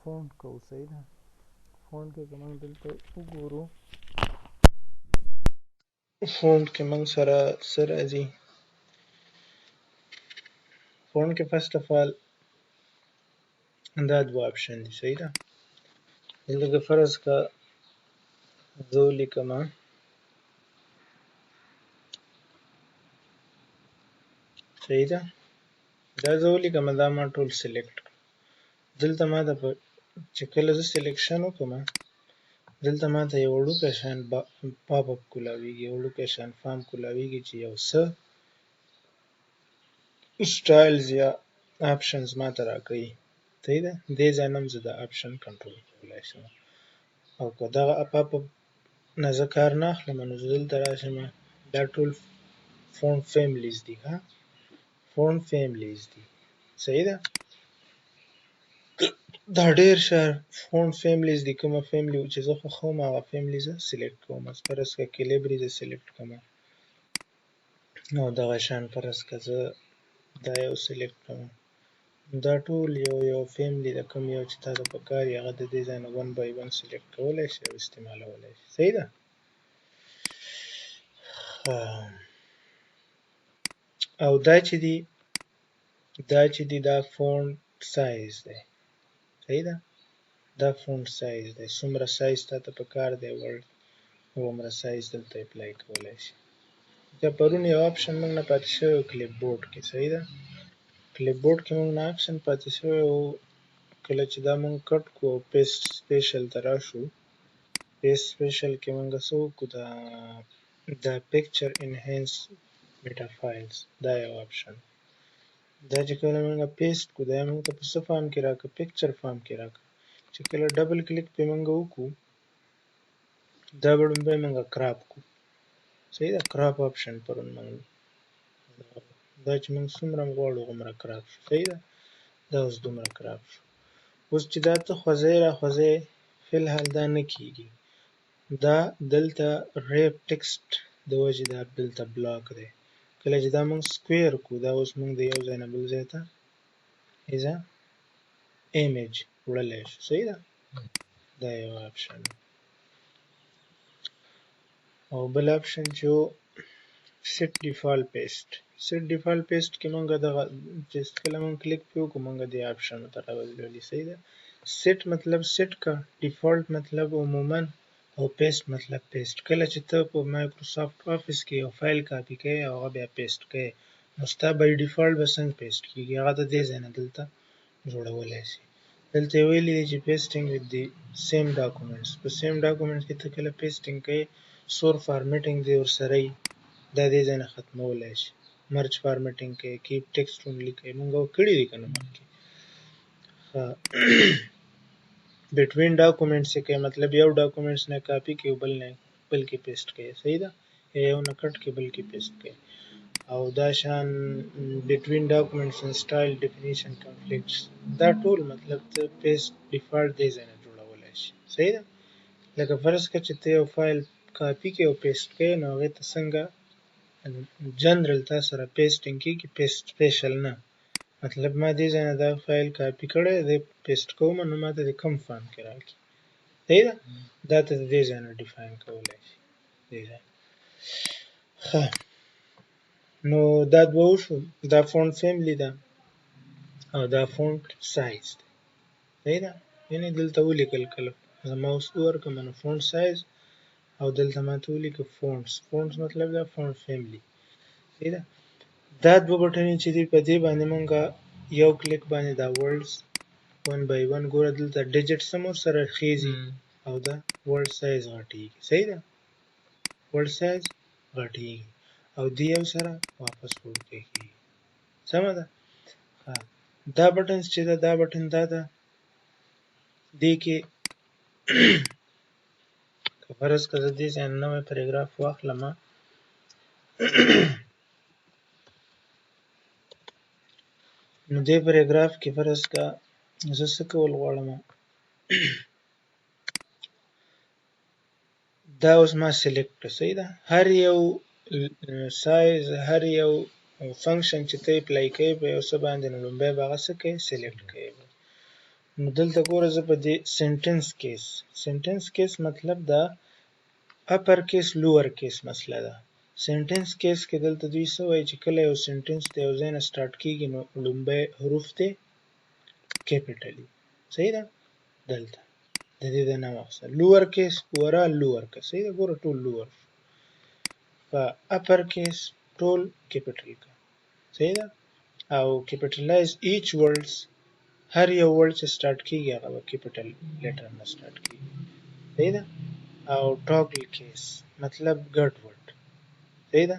فونټ کوو صحیح ده فونټ کې موږ دلته وګورو فونټ کې موږ سره څه راځي فونټ کې فرست اف آل دا دوه اپشن دي صحیح ده دلته فرض کا زه ولیکمه صحیح ده دا زه ولیکمه دا ما ټول سلیکټ دلته ما ته چې کله زه سلیکشن وکړم دلته ما ته یو وړوکی شان پاپ اپ کولاویږي یو وړوکی شان فارم کولاویږي چې یو څه سټایلز یا آپشنز ما ته راکوي صحیح ده دې ځای نه هم زه دا آپشن کنټرول کولی شم او که دغه پاپ اپ نه زه کار نه اخلم نو زه دلته راشم دا ټول فونټ فیملیز دي فونټ فیملیز دي صحیح ده دا ډېر ښه فونټ فیملیز دي کومه فیملی چې زه خوښوم هغه فیملی زه سلیکټ کوم فرض که کلیبري زه سلیکټ کوم او دغه شان فرض که زه دا یو سلیکټ کوم دا ټول یو فیملی ده کوم یو چې تا ته پکار وي هغه د دې ځای نه ون بای ون سلیکټ کولی شي او استعمالولی شي صحیح ده او دا چې دی دا فونټ سایز دی صحیح ده دا فونټ سایز دی څومره سایز تا ته پکار دی ورډ هغومره سایز دلته اپلای کولی شي بیا پرون یو آپشن موږ نه پاتې شوی کلیپ بورډ کې صحیح ده کلیپ بورډ کې موږ نه آپشن پاتې شوی و کله چې دا موږ کټ کړو او پیسټ سپیشل ته راشو پیسټ سپیشل کې موږ څه وکړو دا پکچر انهانس میټا فایلز دا یو آپشن دا چې کله موږ پیسټ کړو دا موږ ته په څه فارم کې راکړه پکچر فارم کې راکړه چې کله ډبل کلیک پې موږ وکړو دا به لومبی موږ کراپ کړو صحیح ده کراپ آپشن پرون موږ دا چې موږ څومره غواړو هغومره کراپ شو صحیح ده دا اوس دومره کراپ شو اوس چې دا ته خوځوې راخوځوې فی الحال دا نه کېږي دا دلته ریپ ټکسټ د وجې دا دلته بلاک دی کله چې دا موږ سکویر کړو دا اوس موږ د یو ځای نه بل ځای ته ایز ا ایمیج وړلی شو صحیح ده دا یو آپشن او بل آپشن چې و سیټ ډیفالت پیسټ سیټ ډیفالت پیسټ کې موږ دغه چې کله موږ کلیک پې وکړو موږ دې آپشنو ته راولي صحیح ده سیټ مطلب سیټ کا ډیفالت مطلب عموما او پیسټ مطلب پیسټ کله چې ته په مایکروسافټ آفیس کې یو فایل کاپي کوې او هغه بیا پیسټ کوې نو ستا بای ډیفالت به څنګه پیسټ کېږي هغه د دې ځای نه دلته جوړولی شي دلته یې ویلي دي چې پیسټینګ وذ دی سیم ډاکومنټس په سیم ډاکومنټس کې ته کله پیسټینګ کوې سور فارمیټینګ دې ورسره وي دا دې ځای نه ختمولی شي مرچ فارمیټینګ کوي کیپ ټکسټ اونلي کوي موږ کړي دي که نه مخکې بټوین ډاکومنټس یې کوي مطلب یو ډاکومنټس نه کاپي کوي بل کې پیسټ کوي صحیح ده یو نه کټ کې بل کې پیسټ کوي او دا شان بټوین ډاکومنټس ان سټایل ډیفینیشن کنفلیکټس دا ټول مطلب ته پیسټ ډیفالت دې ځای نه جوړولی شي صحیح ده لکه فرض کړه چې ته یو فایل کاپي کوې او پیسټ کوې نو هغې ته څنګه جنرال تا سره پیسټینګ کېږي پیسټ سپیشل نه مطلب ما دې ځای نه دا فایل کاپي کړی دی پیسټ کوم نو ما ته د کوم فارم کې راکړي صحیح ده دا ته د دې ځای نه ډیفاین کولی شي دې ځای ښه نو دا دوه وشو دا فونټ فیملی ده او دا فونټ سایز دی صحیح ده یعنې دلته ولیکل کله زه ماوس وورکړم نو فونټ سایز او دلته ما ته ولیکه فونټس فونټس مطلب دا فونټ فیملی صحیح ده دا دوه بټنې چې دي په دې باندې مونږ یو کلیک باندې دا ورډز ون بای ون ګوره دلته ډیجټس هم ورسره خیږي او دا ورډ سایز غټېږي صحیح ده ورډ سایز غټېږي او دې یو سره واپس وړوکی کېږي سمه ده دا بټنز چې ده دا بټن دا ده دې کې که فرض که زه دې ځای نه نوی پاراګراف واخلم نو دې پاراګراف کې فرض که زه څه کول غواړم دا اوس ما سلیکټ کړه صحیح ده هر یو سایز هر یو فنکشن چې ته اپلای کوې په یو څه باندې نو لومبی به هغه څه کوې سلیکټ کوې نو دلته ګوره زه په دې سنټنس کیس مطلب دا اپر کیس لوور کیس مسله ده. سنټنس کیس کې دلته دوی څه وایي چې کله یو سنټنس د یو ځای نه سټارټ کیږي نو لومبی حروف دی کیپیټل وي. صحیح ده؟ دلته د دې د نه مقصد لوور کیس ورا لوور که صحیح ده ګوره ټول لوور په اپر کیس ټول کیپیټل که صحیح ده او کیپیټلایز ایچ ورډز هر یو ورډ چې سټارټ کیږي هغه به کیپیټل لیټر نه سټارټ کیږي صحیح ده او ټاګل کیس مطلب ګډ ورډ صحیح ده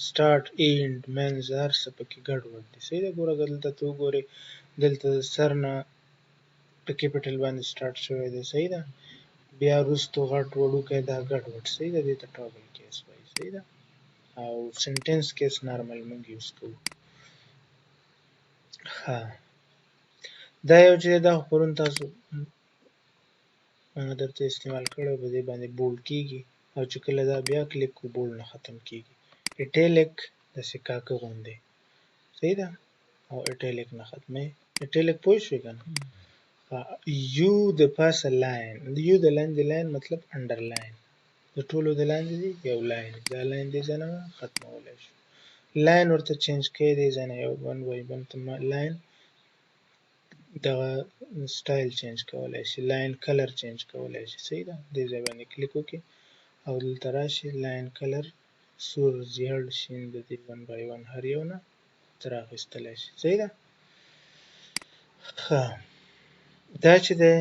سټارټ اینډ منز هر څه پکې ګډ ورډ دي صحیح ده ګوره دلته ته وګورې دلته سر نه په کیپیټل باندې سټارټ شوی دی صحیح ده بیا وروستو غټ وړوکی دا ګډ ورډ صحیح ده دې ته ټاګل کیس وایي صحیح ده او سنټنس کیس نارمل موږ یوز کوو. ښه دا یو چې دا خو پرون تاسو درته استعمال کړی په دې باندې بولډ کیږي او چې کله دا بیا کلیک کو بولډ نه ختم کیږي ایټیلیک داسې کاکه غوندې صحیح ده او ایټیلیک نه ختمې ایټیلیک پوه شوې که نه یو د پاسه لاین یو د لاندې لاین مطلب انډرلاین د ټولو د لاندې دی یو لاین دا لاین دې ځای نه ختمولی شو لاین ورته چینج کوي دې ځای نه یو ون بای ون ته لاین دغه سټایل چینج کولی شي لاین کلر چینج کولی شي صحیح ده دې ځای باندې کلیک وکړي او دلته راشي لاین کلر سور زیړ شین د دې ون بای ون هر یو نه تر اخیستلی شي صحیح ده ښه دا چې دی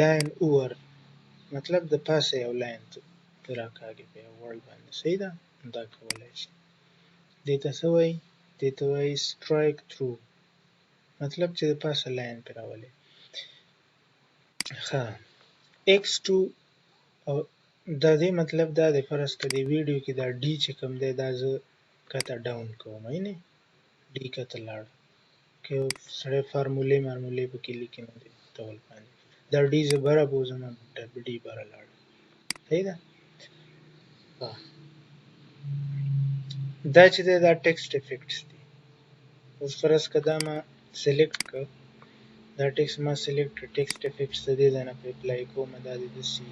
لاین اوور مطلب د پاسه یو لاین ته راکاږي په یو ورډ باندې صحیح ده دا کولی شي دې ته څه وایي دې ته وایي سټرایک تھرو مطلب چې د پاسه لاین پرې راولي ښه x2 او د دې مطلب دا دی فرض که دې ویډیو کې دا ډي چې کوم دی دا زه کته ډاون کوم نه ډي کته لاړ که یو سړی فارمولې مارمولې پکې لیکي نو دې ډول باندې دا ډي زه بره بوځم ډي بره لاړ صحیح ده دا چې دی دا ټیکسټ افیکټس دي اوس فرض که دا ما سلیکټ کړ دا ټیکسټ ما سلیکټ کړ ټیکسټ افیکټس د دې ځای نه په اپلای کوم دا دې داسې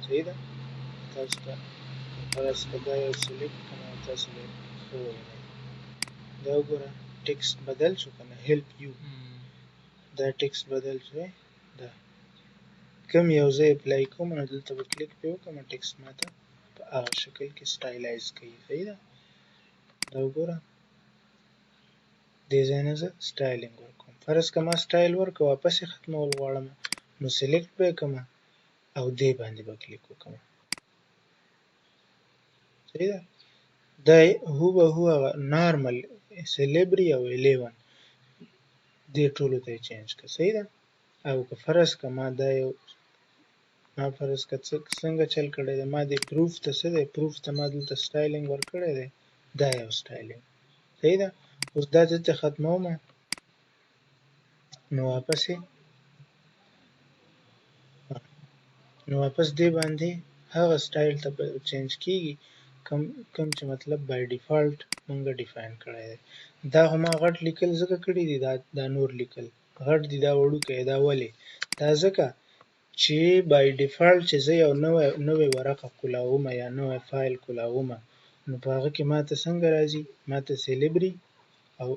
صحیح ده تاسو ته فرض که دا یو سلیکټ کړم او تاسو به ښه ووینئ دا وګوره ټیکسټ بدل شو که نه هیلپ یو دا ټیکسټ بدل شو دا کوم یو ځای اپلای کوم نو دلته به کلیک پرې وکړم ټیکسټ ماته په هغه شکل کې سټایلایز کوي صحیح ده دا وګوره دې ځای نه زه سټایلینګ ورکوم فرض که ما سټایل ورکړه واپس یې ختمول غواړم نو سلیکټ به یې کړم او دې باندې به کلیک وکړم صحیح ده دا هوبهو هغه نارمل سلیبري او 11 دې ټولو ته یې چینج کړه صحیح ده او که فرض که ما دا یو ما فرض که څنګه چل کړی دی ما دې پروف ته څه دی پروف ته ما دلته سټایلینګ ورکړی دی دا یو سټایلینګ صحیح ده اوس دا دلته ختموم نو واپس دې باندې هغه سټایل ته چینج کیږي کوم چې مطلب بای ډیفالت مونږ ډیفاین کړی دی دا خو ما غټ لیکل ځکه کړي دي دا نور لیکل غټ دي دا وړوکی دا ولې دا ځکه چې بای ډیفالت چې زه یو نوې ورقه کولاوم یا نوی فایل کولاوم نو په هغه کې ماته څنګه راځي ماته سلیبري او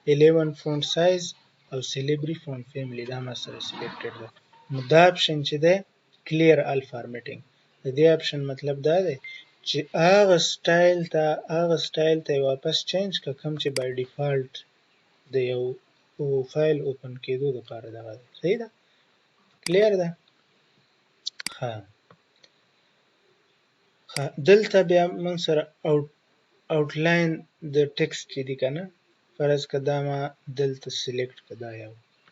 11 فونټ سایز او سلیبري فونټ فیملی دا ما سره سلیکټډ ده نو دا اپشن چې دی کلیر آل فارمیټینګ د دې اپشن مطلب دا دی چې هغه سټایل ته واپس چینج کړه کوم چې بای ډیفالت د یو فایل اوپن کېدو لپاره دغه دی صحیح ده کلیر ده ښه دلته بیا موږ سره آوټلاین د ټیکسټ چې دی که نه فرض که دا ما دلته سلیکټ کړه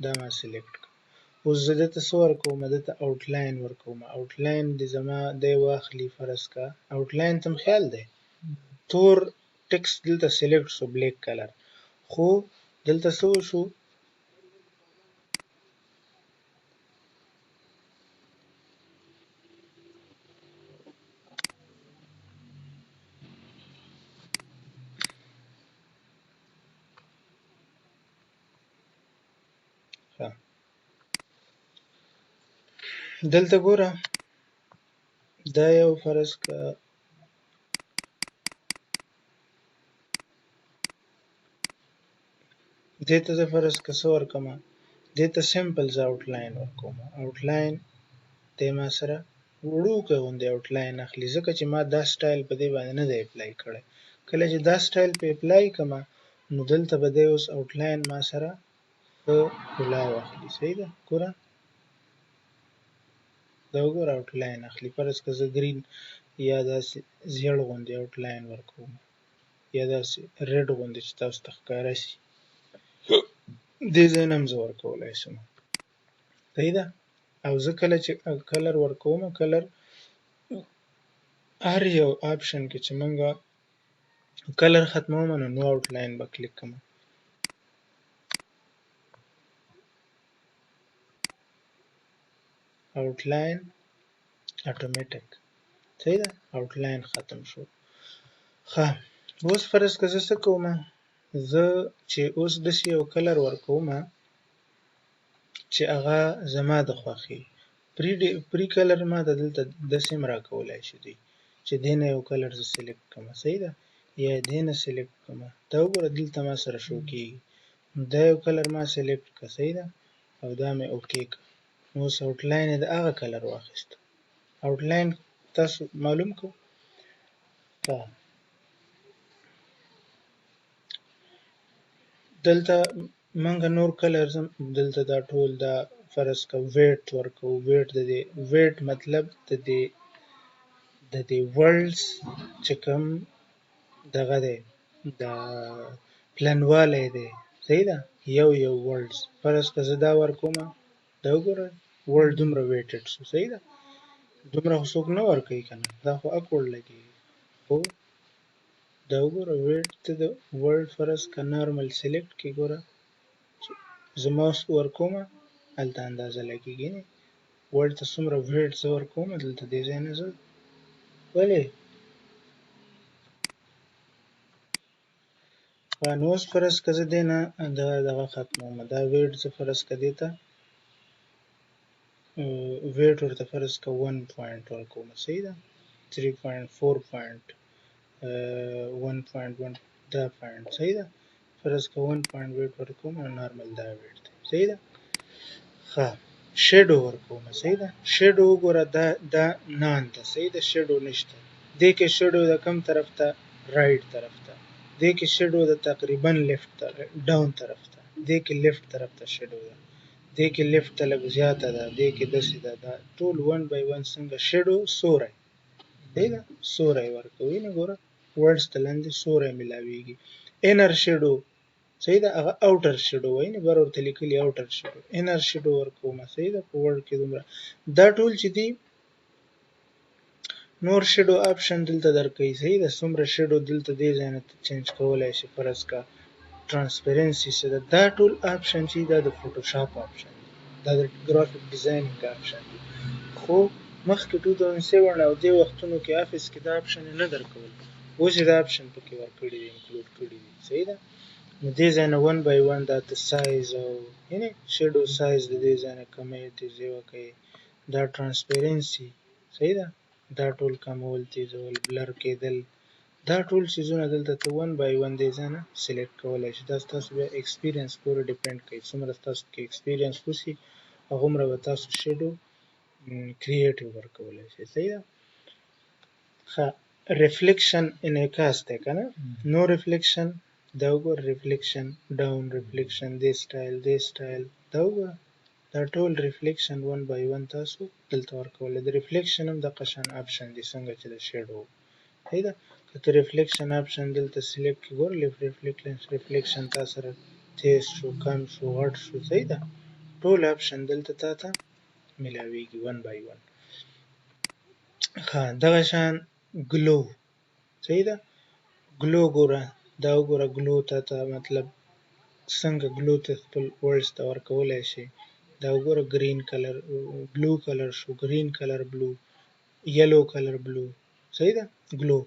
دا ما سلیکټ کړه اوس زه دته څه ورکوم دته آوټلاین ورکوم آوټلاین دې زما دی واخلي فرض که آوټلاین ته م خیال دی تور ټیکسټ دلته سلیکټ شو بلیک کلر خو دلته څه وشو دلته ګوره دا یو فرض که دې ته زه فرض که څه ورکومه دې ته سمپل زه آوټلاین ورکومه آوټلاین دی ما سره وړوکی غوندې آوټلاین اخلي ځکه چې ما دا سټایل په دې باندې نه دی اپلای کړی کله چې دا سټایل په اپلای کړمه نو دلته به دی اوس آوټلاین ما سره ښه ښکلا واخلي صحیح ده ګوره دا وګوره آوټلاین اخلي فرض که زه ګرین یا داسې زیړ غوندې آوټلاین ورکوم یا داسې ریډ غوندې چې تاسو ته ښکاره شي دې ځای نه هم زه ورکولی شم صحیح ده او زه کله چې کلر ورکوم کلر هر یو آپشن کې چې مونږه کلر ختموم نو نو آوټلاین به کلیک کوم آوټلاین اتوماتیک صحیح ده آوټلاین ختم شو ښه اوس فرض که زه څه کوم زه چې اوس داسې یو کلر ورکوم چې هغه زما د خوښې پری کلر ما ته دلته داسې هم راکولی شي دی چې دې نه یو کلر زه سلیکټ کړم صحیح ده یا دې نه سلیکټ کړم دا وګوره دلته ما سره شو کېږي دا یو کلر ما سلیکټ کړه صحیح ده او دا مې اوکې کړه نو اوس آوټلاین یې د هغه کلر واخیسته آوټلاین تاسو معلوم کو که دلته مونږه نور کلرز هم دلته دا ټول دا فرض که ویټ ورکوو ویټ د دې ویټ مطلب د دې ورلډز چې کوم دغه دی دا پلنوالی دی صحیح ده یو ورلډز فرض که زه دا ورکوم دا وګوره ورلډ دومره ویټډ شو صحیح ده دومره خو څوک نه ورکوي که نه دا خو اکوړ لګېږي خو دا وګوره ویټ ته د ورلډ فرض که نارمل سلیکټ کې ګوره زه ماوس ورکوم هلته اندازه لګېږي ورلډ ته څومره ویټ زه ورکوم دلته دې ځای نه زه ولې نو اوس فرض که زه دې نه دغه ختموم دا ویټ زه فرض که دې ته ویټ ورته فرض که 1 پوینټ ورکوم صحیح ده 3 پوینټ 4 پوینټ 1 پوینټ 1 دا پوینټ صحیح ده فرض که 1 پوینټ ویټ ورکوم نو نارمل دا ویټ دی صحیح ده ښه شیډو ورکوم صحیح ده شیډو وګوره دا نان ده صحیح ده شیډو نشته دې کې شیډو د کوم طرف ته رایټ طرف ته دې کې شیډو د تقریبا لیفت ته ډاون طرف ته دې کې لیفت طرف ته شیډو ده دې کې لیفت ته لږ زیاته ده دې کې داسې ده دا ټول 1 بای 1 څنګه شیډو سوری صحیح ده سوری ورکوي نو ګوره ورډز ته لاندې سوری ملاویږي انر شیډو صحیح ده هغه اوټر شیډو وایي نه بر ورته لیکلي اوټر شیډو انر شیډو ورکوم صحیح ده په ورډ کې دومره دا ټول چې دي نور شیډو آپشن دلته درکوي صحیح ده څومره شیډو دلته دې ځای نه چینج کولی شي فرض که ترانسپیرنسي څه ده دا ټول آپشن چې دا د فوټوشاپ آپشن دی دا د ګرافیک ډیزاینینګ آپشن دی خو مخکې 2007 او دې وختونو کې افس کې دا آپشن نه درکول اوس یې دا آپشن پکې ورکړي دي انکلوډ کړي دي صحیح ده نو دې ځای نه 1 بای 1 دا ته سایز او یعنې شیډو سایز د دې ځای نه کمی تیزی وکړئ دا ترانسپیرنسي صحیح ده دا ټول کمول تیزول بلر کېدل دا ټول څیزونه دلته ته 1 بای 1 دې ځای نه سلیکټ کولی شي دا ستاسو بیا ایکسپیرینس پورې ډیپینډ کوي څومره ستاسو کې ایکسپیرینس وسي هغومره به تاسو شیډو کریټیو ورکولی شي صحیح ده ښه ریفلیکشن انعکاس دی که نه نو ریفلیکشن دا وګوره ریفلیکشن ډاون ریفلیکشن دې سټایل دا وګوره دا ټول ریفلیکشن 1 بای 1 تاسو دلته ورکولی د ریفلیکشن هم دغه شان آپشن دی څنګه چې د شیډو صحیح ده که ته ریفلیکشن آپشن دلته سلیکټ کړي ګوره ریفلیکشن تا سره تیز شو کم شو غټ شو صحیح ده ټول آپشن دلته تا ته ملاویږي 1 بای 1 ښه دغه شان ګلو صحیح ده ګلو ګوره دا وګوره ګلو ته مطلب څنګه ګلو ته خپل ورډز ته ورکولی شي دا وګوره ګرین کلر بلو کلر شو ګرین کلر بلو یلو کلر بلو صحیح ده ګلو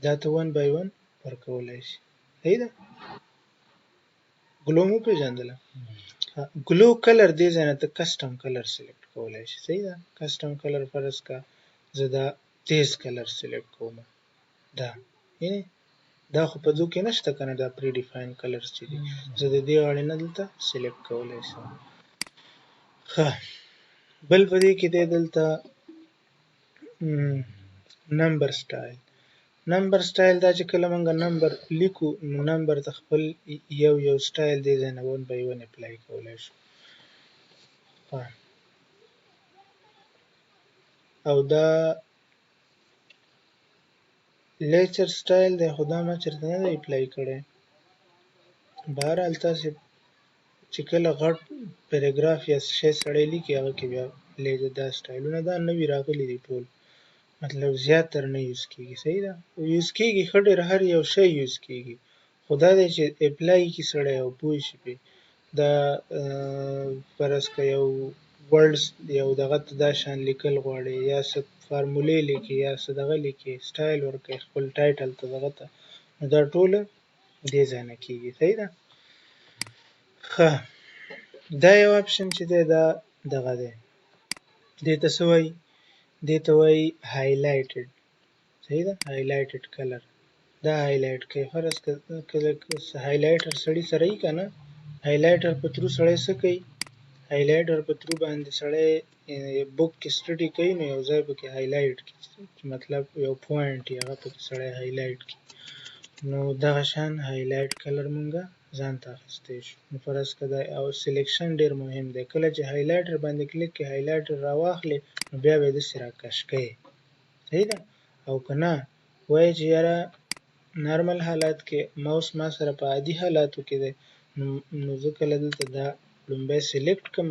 دا ته 1 بای 1 ورکولی شي صحیح ده ګلو مو پېژندله ګلو کلر دې ځای نه ته کسټم کلر سلیکټ کولی شي. صحیح ده. کسټم کلر فرض کا زه دا تیز کلر سلیکټ کوم. دا یعنی دا خو په دو کې نشته کنه، دا پری ډیفاین کلرز چې دي زه د دې غاړې نه دلته سلیکټ کولی شم. ښه بل په دې کې دی دلته نمبر سټایل. نمبر سټایل دا چې کله موږ نمبر لیکو نو نمبر ته خپل یو سټایل دی ځای نه 1 by 1 اپلای کولی شو. او دا لیچر سټایل دی خو دا ما چېرته نه دی اپلای کړی. بهرحال تاسې چې کله غټ پیراګراف یا شی سړی لیکي هغه کې بیا دا سټایلونه دا نوي راغلي دي ټول، مطلب زیاتر نه یوز کېږي. صحیح ده. یوز کېږي ښه ډېر هر یو شی یوز کېږي، خو دا دی چې اپلای کړي سړی او پوه شي پرې. دا فرض که یو ورډز یو دغه ته دا شان لیکل غواړي یا څه فارمولې لیکي یا څه دغه لیکي سټایل ورکوي خپل ټایټل ته دغه ته، نو دا ټوله دې ځای نه کېږي. صحیح ده. ښه دا یو اپشن چې دی دا دغه دی، دې ته څه وایي؟ دې ته وایي هایلایټډ. صحیح ده. هایلایټډ کلر دا هایلایټ کوي. فرض کله هایلایټر سړي سره یي که نه، هایلایټر په ترو سړی څه کوي؟ هایلایټر په ترو باندې سړی بک کې سټډي کوي نو یو ځای پکې هایلایټ کړي چې مطلب یو پوینټ یې هغه پکې سړی هایلایټ کړي، نو دغه شان هایلایټ کلر مونږه ځان ته اخیستی شو. نو فرض که دا او سلیکشن ډېر مهم دی، کله چې هایلایټر باندې کلیک کړې هایلایټر راواخلې نو بیا به یې داسې راکش کوي. صحیح ده. او که نه وایي چې یاره نارمل حالات کې ماوس ما سره په عادي حالاتو کې دی نو زه کله دلته دا لومبی سلیکټ کړم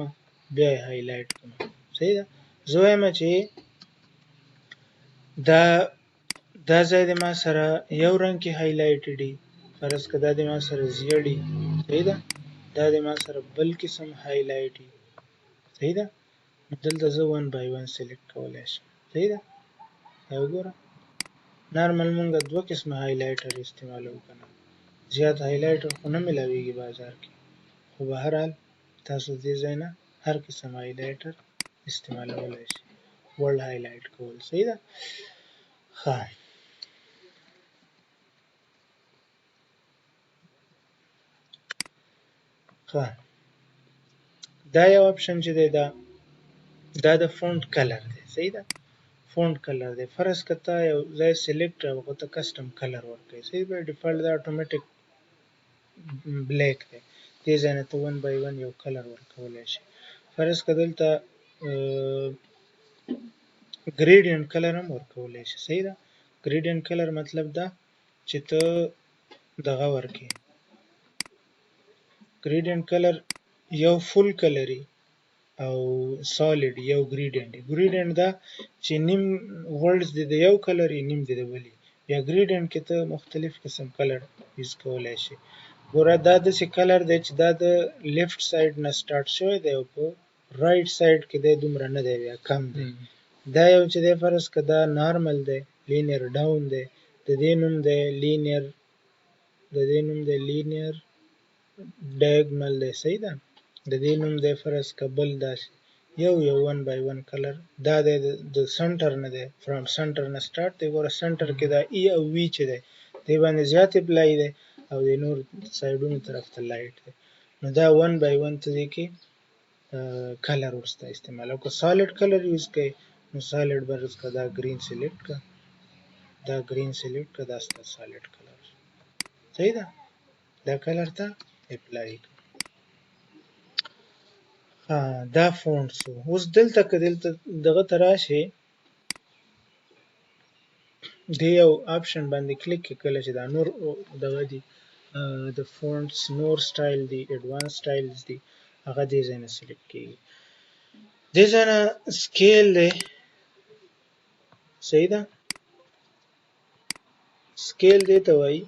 بیا یې هایلایټ کړم. صحیح ده. زه وایم چې دا ځای د ما سره یو رنګ کې هایلایټ دي، فرض که دا د ما سره زیړ دي. صحیح ده. دا د ما سره بل قسم هایلایټ دي. صحیح ده. دلته زه 1 by 1 سلیکټ کولی شم. صحیح ده. دا وګوره نارمل مونږ دوه قسمه هایلایټر استعمالوو که نه، زیات هایلایټر خو نه ملاویږي بازار کې، خو بهرحال تاسو دې ځای نه هر قسم هایلایټر استعمالولی شي ورډ هایلایټ کول. صحیح ده. ښه دا یو اپشن چې دی دا د فونټ کلر دی. صحیح ده. فونټ کلر دی. فرض که ته یو ځای سلیکټ هغه ته کسټم کلر ورکوي. صحیح به ډیفالټ دا اتوماتیک بلیک دی، دې ځای نه ته 1 by 1 یو کلر ورکولی شي. فرض که دلته ګریډینټ کلر هم ورکولی شي. صحیح ده. ګریډینټ کلر مطلب دا چې ته دغه ورکې ګریډینټ کلر یو فول کلري او سالډ یو ګریډینټ. ګریډینټ دا چې نیم ورډز دې د یو کلر نیم دې د بل، یا ګریډینټ کې ته مختلف قسم کلر یوز کولی شي. ګوره دا داسې کلر دی چې دا د لیفټ سایډ نه سټارټ شوی دی او په رایټ سایډ کې دی دومره نه دی، بیا کم دی. دا یو چې دی فرض که دا نارمل دی لینیر ډاون دی، د دې نوم دی لینیر ډایګنل دی. صحیح ده. د دې نوم دی فرض که بل داسې یو 1 by 1 کلر. دا دی د سنټر نه دی، فرام سنټر نه سټارټ دی. ګوره سنټر کې دا ای او وی چې دی دې باندې زیات اپلای دی او د نور سایډونو طرف ته لایټ دی، نو دا 1 by 1 ته دی کې کلر ورسته استعمال. او که سالډ کلر یوز کوي نو سالډ فرض که دا ګرین سلیکټ کړه، دا ګرین سلیکټ کړه، دا ستا سالډ کلر. صحیح ده. دا کلر ته اپلای کړه. دا فونټ شو. اوس دلته که دلته دغه ته راشې دې یو آپشن باندې کلیک کړې، کله چې دا نور دغه دي د فونټس نور سټایل دي ایډوانس سټایلز دي هغه دې ځای نه سلیکټ کېږي. دې ځای نه سکیل دی. صحیح ده. سکیل دې ته وایي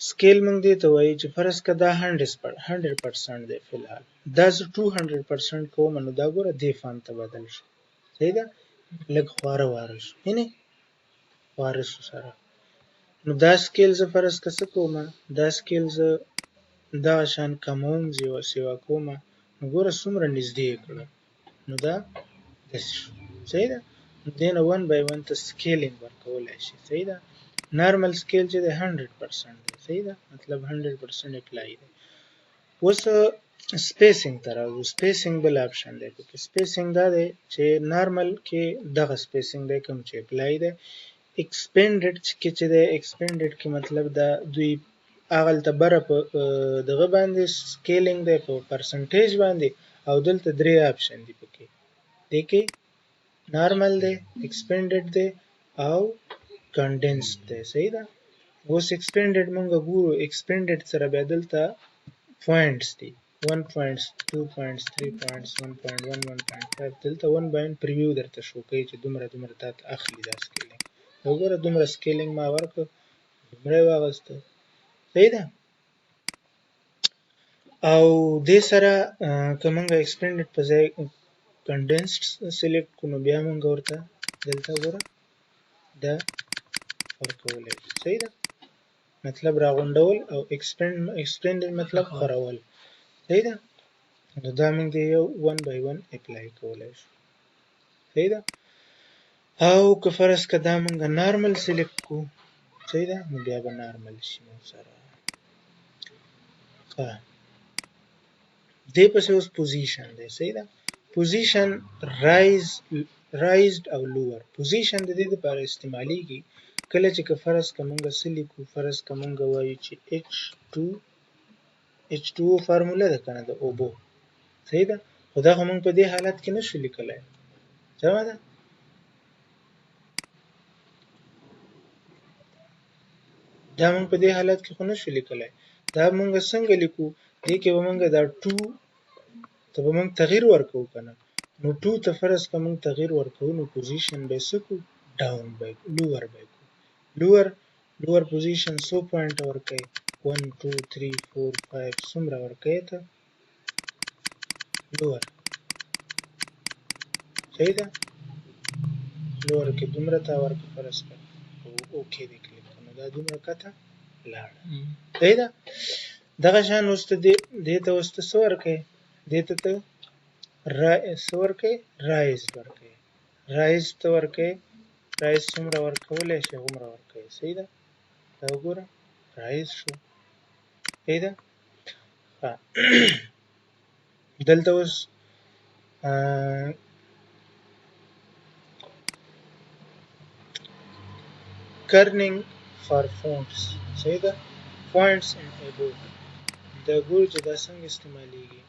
سکیل موږ دې ته وایي چې فرض که دا 100% دی فی الحال، دا زه 200% کوم نو دا ګوره دې فام ته بدل شو. صحیح ده. لږ خواره واره شو، یعنې خواره شو سره. نو دا سکیل زه فرض که څه کوم، دا سکیل زه دغه شان کموم سیوا کومه نو ګوره څومره نږدې یې کړه نو دا داسې شو صحیح ده نو دې نه 1 by 1 ته سکیلینګ ورکولی شي صحیح ده نارمل سکیل چې دی 100% دی صحیح ده مطلب 100% اپلای دی اوس سپیسینګ ته راځو سپیسینګ بل آپشن دی پکې سپیسینګ دا دی چې نارمل کې دغه سپیسینګ دی کوم چې اپلای دی ایکسپینډډ کې چې دی ایکسپینډډ کې مطلب دا دوی هغلته بره په دغه باندې سکیلینګ دی په پرسنټیج باندې او دلته درې آپشن دي پکې دی کې نارمل دی ایکسپینډډ دی او کنډنسډ دی صحیح ده اوس ایکسپینډډ مونږ ګورو ایکسپینډډ سره بیا دلته پوینټس دي 1 points 2 points 3 points 1.1 1.5 دلته 1 by 1 پریویو درته شو کوي چې دومره دومره تاسو اخلي دا سکیلینګ وګوره دومره سکیلینګ ما ورکړ دومره واغسته صحیح ده او دې سره کومه ایکسپینډډ په ځای کنډنسډ سلیکټ کونو بیا مونږ ورته دلته وګوره دا ورکولای صحیح ده مطلب راغونډول او ایکسپینډ مطلب خورول صحیح ده نو دا موږ دی یو 1 by 1 اپلای کولای شو صحیح ده او که فرض که دا موږ نارمل سلیکټ کو صحیح ده نو بیا به نارمل شي موږ سره دې پسې اوس پوزیشن دی صحیح ده پوزیشن رایزد او لوور پوزیشن د دې لپاره استعمالیږي کله چې که فرض که موږ سلیکو فرض که موږ وایو چې H2O فارموله ده کنه د اوبو صحیح ده خو دا موږ په دې حالت کې نشو لیکلای سمه ده دا موږ په دې حالت کې خو نشو لیکلای دا موږ څنګه لیکو دې کې به موږ دا 2 ته به موږ تغییر ورکو کنه نو 2 ته فرض که موږ تغییر ورکو نو پوزیشن به سکو ډاون به لوور به لوور پوزیشن سو پوینټ ورکړي 1 2 3 4 5 څومره ورکړي ته لوور صحیح ده لوور کې دومره تا ورکړه فرض کړه او اوکې دې کلیک نو دا دومره کته لاړ صحیح ده دغه شان اوس ته دې ته اوس ته څه ورکړي دې ته څه ورکړي رایز ورکړي رایز ته ورکړي رایز څومره ورکولی شي هغومره ورکوي صحیح ده دا وګوره رایز شو صحیح ده دلته اوس کرنینګ فار فونټس صحیح ده فونټس ان ابو دا ګورو چې دا څنګه استعمالیږي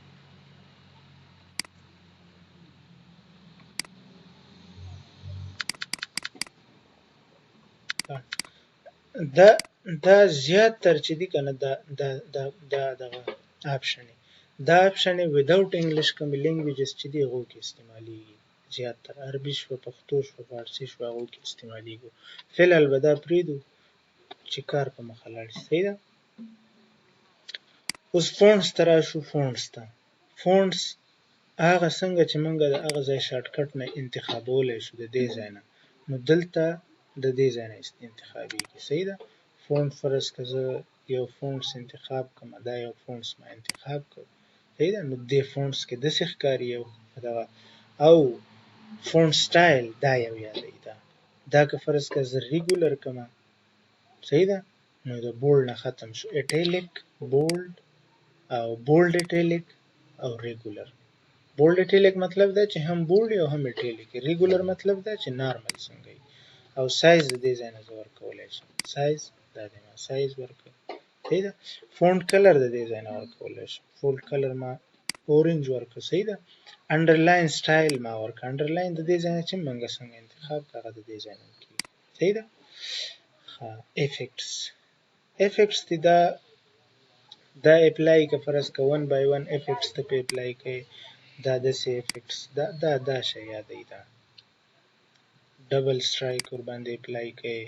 دا زیات تر چې دی کنه دغه آپشن دا آپشن وداوت انګلیش کوم لینګویجز چې دی هغه کې استعمالیږي زیات تر عربي شو پښتو شو فارسی شو هغه کې استعمالیږي فعل البته پریدو چې کار په مخه لاړ شي صحیح ده اوس فونټس تر شو فونټس ته فونټس هغه څنګه چې موږ د هغه ځای شارټ کټ نه انتخابولای شو د دې ځای نه نو دلته د دې ځای نه انتخابیږي صحیح ده فونټ فرض که زه یو فونټس انتخاب کوم دا یو فونټس ما انتخاب کړ صحیح ده نو دې فونټس کې داسې ښکاري یو دغه او فونټ سټایل دا یو یادوي دا که فرض که زه ریګولر کوم صحیح ده نو د بولډ نه ختم شو اټیلیک بولډ او بولډ اټیلیک او ریګولر بولډ اټیلیک مطلب دا چې هم بولډ او هم اټیلیک ریګولر مطلب دا چې نارمل څنګه او سایز د دې ځای نه زه ورکولی شم سایز دا دی ما سایز ورکړ صحیح ده فونټ کلر د دې ځای نه ورکولی شم فونټ کلر ما اورنج ورکړ صحیح ده انډرلاین سټایل ما ورکړ انډرلاین د دې ځای نه چې موږ څنګه انتخاب کړه د دې ځای نه کېږي صحیح ده افیکټس دي دا اپلای که فرض که 1 by 1 افیکټس ته په اپلای کوي دا داسې افیکټس دا شی یادوي دا ډبل سټرایک ور باندې اپلای کوي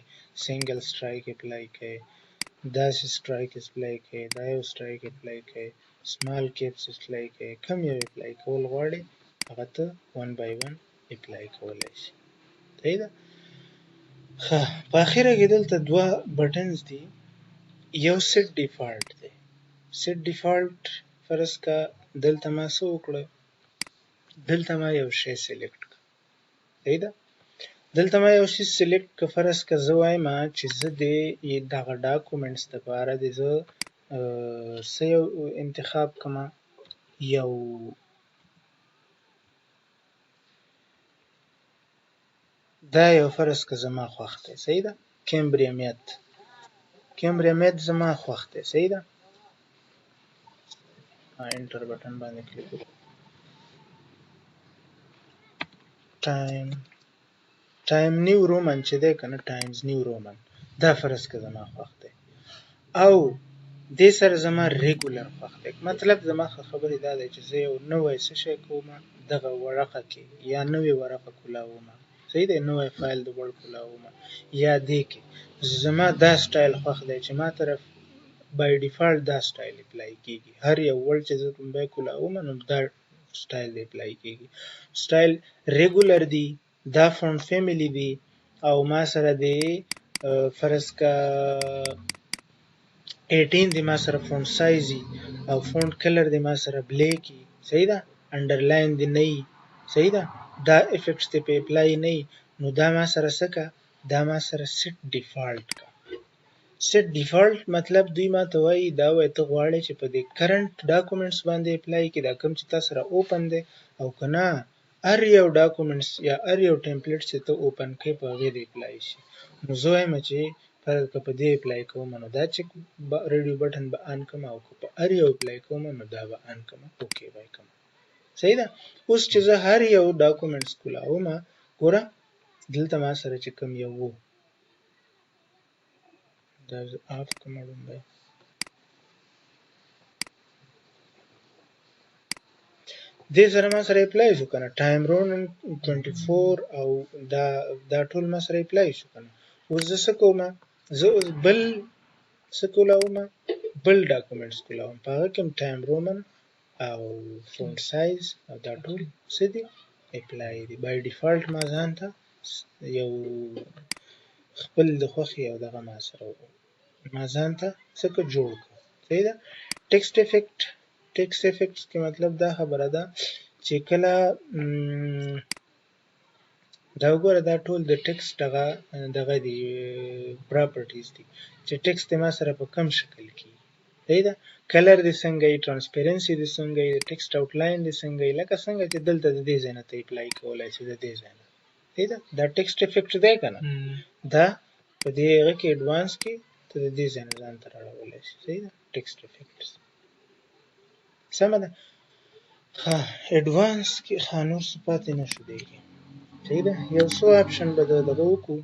سنگل سټرایک اپلای کوي داسې سټرایک اپلای کوي دا یو سټرایک اپلای کوي سمال کیپس اپلای کوي کوم یو اپلای کول غواړي هغه ته 1 by 1 اپلای کولی شي صحیح ده په اخره کې دلته دوه بټنز دي یو سیټ ډیفالت دی set default فرض کا دلته ما څه وکړه دلته ما یو شی سلیکټ کړ صحیح ده دلته ما یو شی سلیکټ کړ فرض کا زه وایم چې زه د دغه ډاکومېنټس لپاره د زه څه یو انتخاب کما یو دا یو فرض که زما خوښ دی صحیح ده کیمبریمیت زما خوښ دی صحیح ده انټر بټن باندې کلیک وکړه ټایم نیو رومن چې دی کنه ټایمز نیو رومن دا فرض که زما خوښ دی او دې سره زما ریګولر خوښ دی مطلب زما خبرې دا دی چې زه یو نوی څه شی کوم دغه ورقه کې یا نوې ورقه کولاوم صحیح دی نوی فایل د وړ کولاوم یا دې کې زما دا سټایل خوښ دی چې ما طرف بای ډیفالت دا سټایل اپلای کیږي هر یو ورډ چې زه کوم به کولاوم نو دا سټایل دی اپلای کیږي سټایل ریګولر دی دا فونټ فیملی دی او ما سره دی فرض کا 18 دی ما سره فونټ سایز او فونټ کلر دی ما سره بلیک صحیح ده انډرلاین دی نه صحیح ده دا افیکټس ته په اپلای نه نو دا ما سره سکه دا ما سره سیټ ډیفالت کا سیټ ډیفالت مطلب دوی ما ته وایي دا وایي ته غواړې چې په دې کرنٹ ډاکومېنټس باندې اپلای کې دا کوم چې تاسو سره اوپن دی او کنه هر یو ډاکومېنټس یا هر یو ټمپلیټ چې ته اوپن کې په هغه دی اپلای شي نو زه وایم چې فرض که په دې اپلای کوم نو دا چې ریډیو بټن به ان کوم او په هر یو اپلای کوم نو دا به ان کوم اوکې وای کوم صحیح ده اوس چې زه هر یو ډاکومېنټس کولاوم ګوره دلته ما سره چې کوم یو وو دا اف کوم لومبه دې سره ما سره اپلای شو کنه ټایم رون 24 او دا ټول ما سره اپلای شو کنه اوس زه څه کوم زه اوس بل څه کولاوم بل ډاکومېنټس کولاوم په هغه کې ټایم رومن او فونټ سایز او دا ټول څه دي اپلای دي بای ډیفالت ما ځان ته یو خپل د خوښي او دغه ما سره ما ځان ته څه جوړ کړ صحیح ده ټیکسټ افیکټس کې مطلب دا خبره ده چې کله دا وګوره دا ټول د ټیکسټ دغه دی پراپرټیز دي چې ټیکسټ ما سره په کم شکل کې صحیح ده کلر دې څنګه ای ترانسپیرنسي دې څنګه ای ټیکسټ آوټلاین دې څنګه ای لکه څنګه چې دلته د دې ځای نه ته اپلای کولای شې د دې ځای نه صحیح ده دا ټیکسټ افیکټ دی کنه دا په دې هغه کې ایڈوانس کې ته د دې ځای نه ځان ته راوړلی شي صحیح ده ټیکسټ افیکټس سمه ده ها ایڈوانس کې نور څه پاتې نه شو دی صحیح ده یو څو اپشن به دغه وکړو